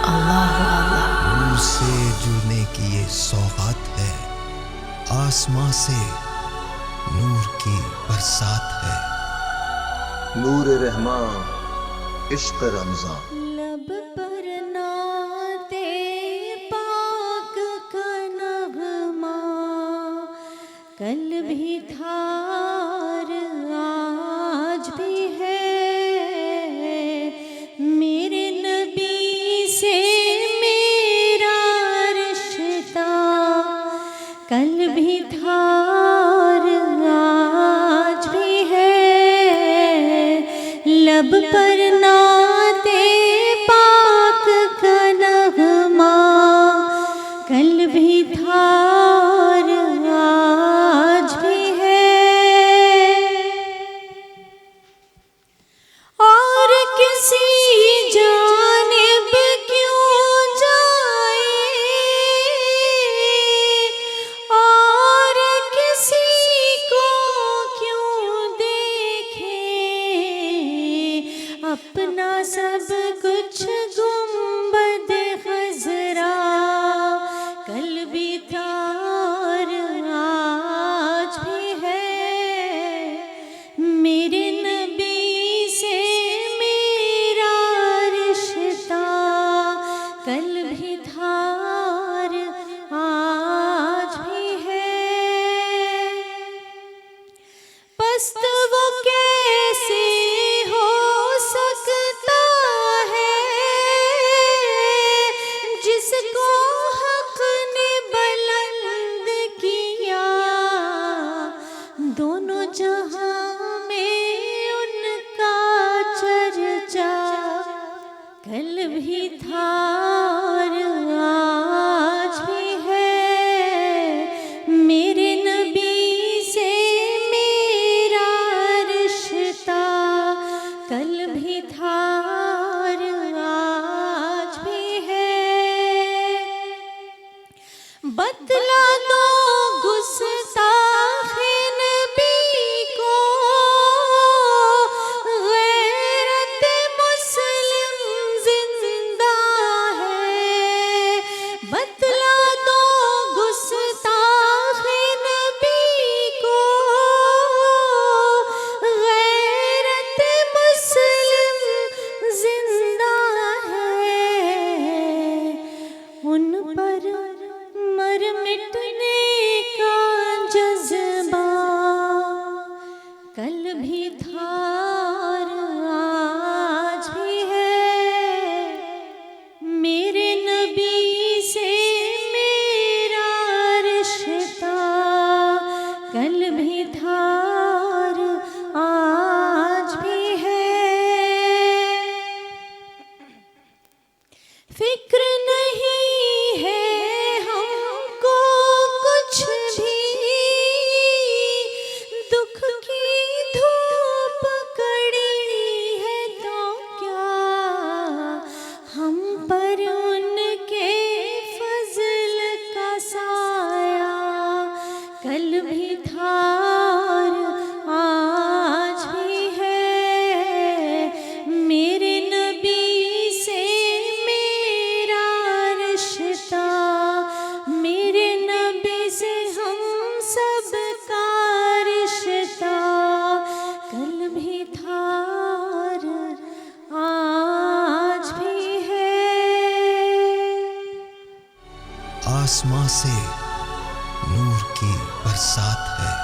اللہ اللہ۔ نور سے جڑنے کی یہ سوغات ہے، آسماں سے نور کی برسات ہے۔ نور رحماں عشق رمضان۔ لب پر نعت پاک کا نغمہ کل بھی تھا اور آج بھی ہے، میرے نبی سے میرا رشتہ کل بھی تھا اور آج بھی ہے، لب پر نعت پاک کا نغمہ کل بھی تھا اور آج بھی ہے، اور کسی جانب کیوں جائے، اور کسی کو کیوں دیکھے، اپنا سب کچھ گنبد خضرا کل بھی تھا اور آج بھی ہے، میرے نبی سے میرا رشتہ کل بھی تھا اور آج بھی ہے، پست وہ کیسے ہو سکتا ہے جس کو حق نے بلند کیا، دونوں جہاں میں ان کا چرچا کل بھی تھا اور آج بھی ہے، میرے نبی سے میرا رشتہ کل بھی تھا اور آج بھی ہے، بتلا دو گستاخ نبی کو غیرت مسلم زندہ ہے، بتلا دو گستاخ نبی کو غیرت مسلم زندہ ہے، ان پر مر مٹنے کا جذبہ کل بھی تھا اور آج بھی ہے، میرے نبی سے میرا رشتہ کل بھی تھا اور آج بھی ہے، فکر نہیں ہے ہم کو کچھ بھی، دکھ کی دھوپ کڑی ہے تو کیا، ہم پر ان کے فضل کا سایہ کل بھی تھا اور آج بھی ہے، میرے نبی سے میرا رشتہ، میرے نبی سے ہم سب کا رشتہ کل بھی تھا اور آج بھی ہے، آسماں سے نور کی برسات ہے۔